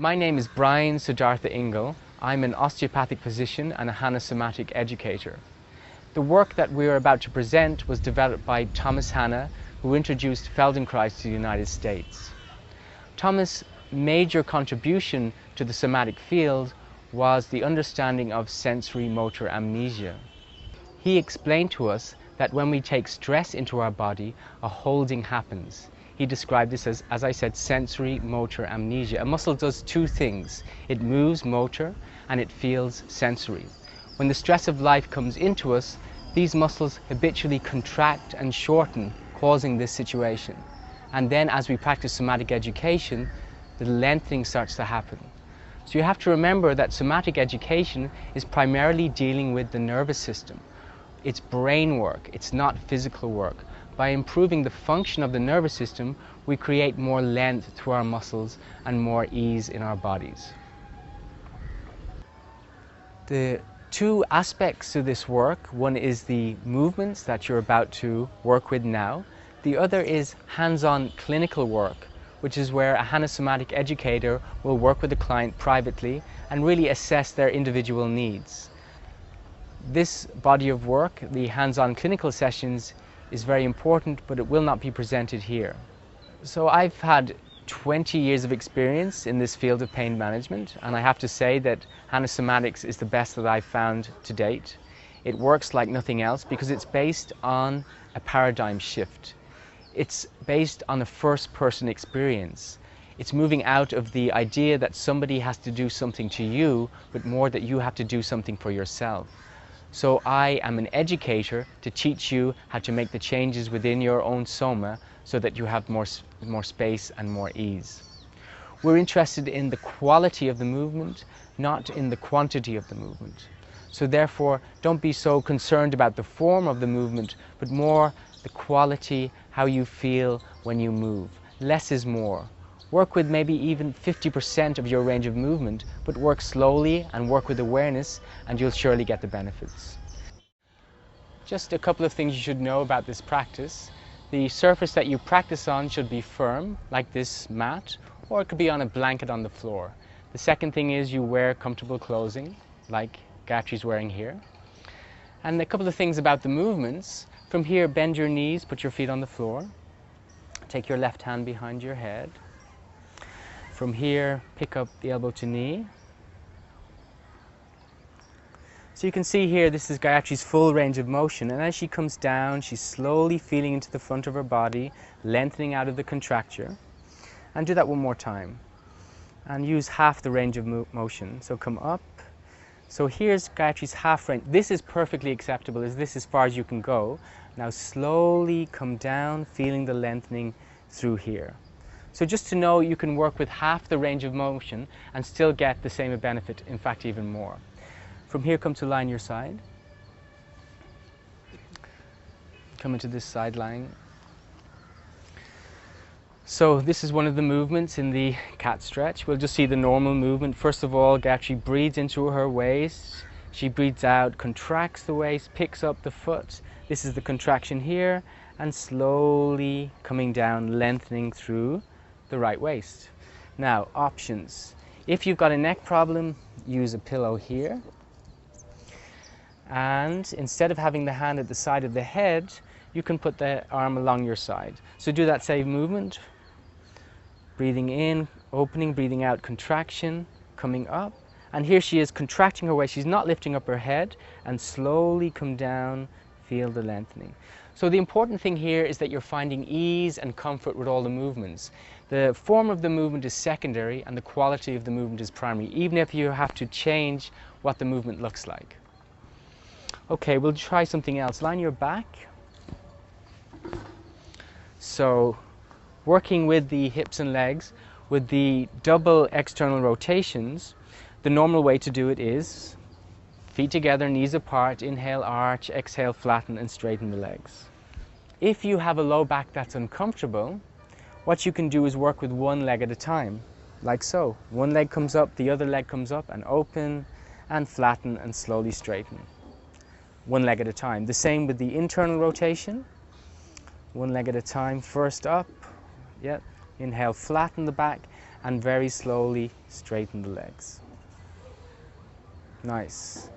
My name is Brian Siddhartha Ingle. I'm an osteopathic physician and a Hannah somatic educator. The work that we are about to present was developed by Thomas Hannah, who introduced Feldenkrais to the United States. Thomas' major contribution to the somatic field was the understanding of sensory motor amnesia. He explained to us that when we take stress into our body, a holding happens. He described this as I said, sensory motor amnesia. A muscle does two things. It moves motor and it feels sensory. When the stress of life comes into us, these muscles habitually contract and shorten, causing this situation. And then as we practice somatic education, the lengthening starts to happen. So you have to remember that somatic education is primarily dealing with the nervous system. It's brain work, it's not physical work. By improving the function of the nervous system, we create more length to our muscles and more ease in our bodies. The two aspects to this work, one is the movements that you're about to work with now. The other is hands-on clinical work, which is where a Hannah somatic educator will work with the client privately and really assess their individual needs. This body of work, the hands-on clinical sessions, is very important, but it will not be presented here. So I've had 20 years of experience in this field of pain management, and I have to say that Hannah Somatics is the best that I've found to date. It works like nothing else because it's based on a paradigm shift. It's based on a first-person experience. It's moving out of the idea that somebody has to do something to you, but more that you have to do something for yourself. So I am an educator to teach you how to make the changes within your own soma so that you have more space and more ease. We're interested in the quality of the movement, not in the quantity of the movement. So therefore, don't be so concerned about the form of the movement, but more the quality, how you feel when you move. Less is more. Work with maybe even 50% of your range of movement, but work slowly and work with awareness, and you'll surely get the benefits. Just a couple of things you should know about this practice. The surface that you practice on should be firm, like this mat, or it could be on a blanket on the floor. The second thing is you wear comfortable clothing, like Gayatri's wearing here. And a couple of things about the movements. From here, bend your knees, put your feet on the floor. Take your left hand behind your head. From here, pick up the elbow to knee. So you can see here, this is Gayatri's full range of motion, and as she comes down, she's slowly feeling into the front of her body, lengthening out of the contracture. And do that one more time. And use half the range of motion. So come up. So here's Gayatri's half range. This is perfectly acceptable, as this is as far as you can go. Now slowly come down, feeling the lengthening through here. So just to know, you can work with half the range of motion and still get the same benefit, in fact even more. From here, come to line your side. Come into this side lying. So this is one of the movements in the cat stretch. We'll just see the normal movement. First of all, Gayatri breathes into her waist. She breathes out, contracts the waist, picks up the foot. This is the contraction here, and slowly coming down, lengthening through the right waist. Now, options. If you've got a neck problem, use a pillow here. And instead of having the hand at the side of the head, you can put the arm along your side. So do that same movement. Breathing in, opening, breathing out, contraction, coming up. And here she is contracting her waist. She's not lifting up her head, and slowly come down, feel the lengthening. So the important thing here is that you're finding ease and comfort with all the movements. The form of the movement is secondary and the quality of the movement is primary, even if you have to change what the movement looks like. Okay, we'll try something else. Line your back. So, working with the hips and legs, with the double external rotations, the normal way to do it is feet together, knees apart, inhale, arch, exhale, flatten and straighten the legs. If you have a low back that's uncomfortable, what you can do is work with one leg at a time, like so. One leg comes up, the other leg comes up, and open, and flatten, and slowly straighten. One leg at a time. The same with the internal rotation. One leg at a time, first up, inhale, flatten the back, and very slowly straighten the legs. Nice.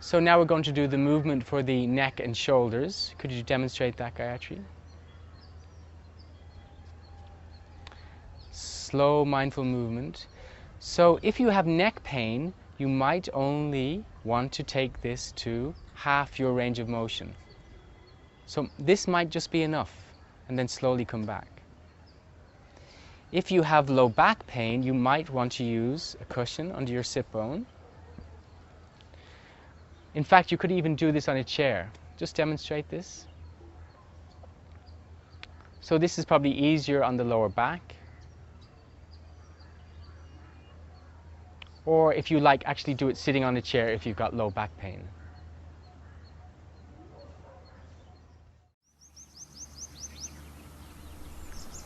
So now we're going to do the movement for the neck and shoulders. Could you demonstrate that, Gayatri? Slow, mindful movement. So if you have neck pain, you might only want to take this to half your range of motion. So this might just be enough, and then slowly come back. If you have low back pain, you might want to use a cushion under your sit bone. In fact, you could even do this on a chair. Just demonstrate this. So this is probably easier on the lower back. Or if you like, actually do it sitting on a chair if you've got low back pain.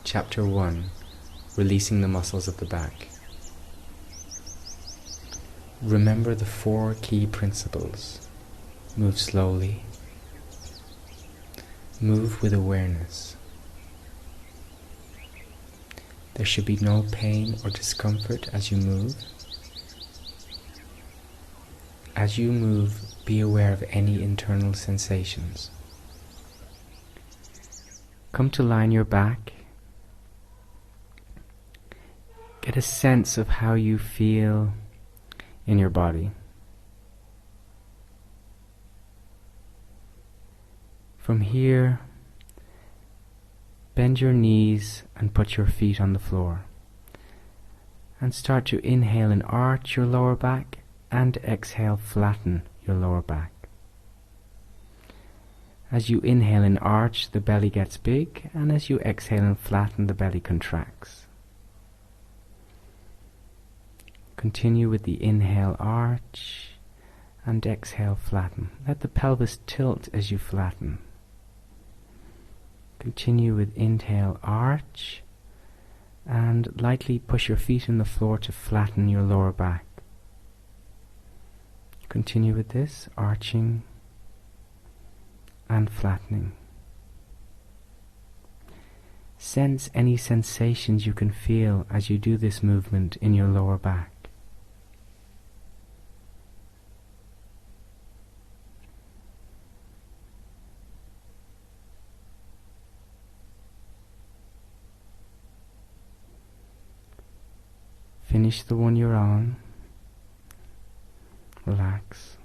Chapter 1. Releasing the muscles of the back. Remember the 4 key principles. Move slowly. Move with awareness. There should be no pain or discomfort as you move. As you move, be aware of any internal sensations. Come to lie on your back. Get a sense of how you feel in your body. From here, bend your knees and put your feet on the floor. And start to inhale and arch your lower back, and exhale, flatten your lower back. As you inhale and arch, the belly gets big, and as you exhale and flatten, the belly contracts. Continue with the inhale, arch, and exhale, flatten. Let the pelvis tilt as you flatten. Continue with inhale, arch, and lightly push your feet in the floor to flatten your lower back. Continue with this, arching and flattening. Sense any sensations you can feel as you do this movement in your lower back. Finish the one you're on. Relax.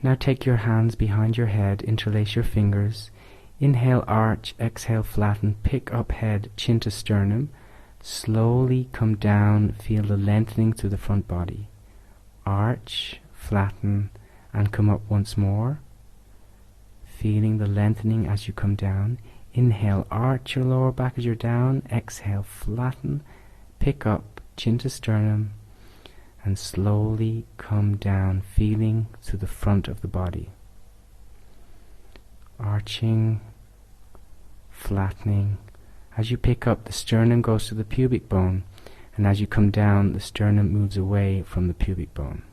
Now take your hands behind your head, interlace your fingers. Inhale, arch, exhale, flatten, pick up head, chin to sternum. Slowly come down, feel the lengthening through the front body. Arch, flatten, and come up once more. Feeling the lengthening as you come down. Inhale, arch your lower back as you're down. Exhale, flatten, pick up, chin to sternum. And slowly come down, feeling through the front of the body. Arching, flattening. As you pick up, the sternum goes to the pubic bone, and as you come down, the sternum moves away from the pubic bone.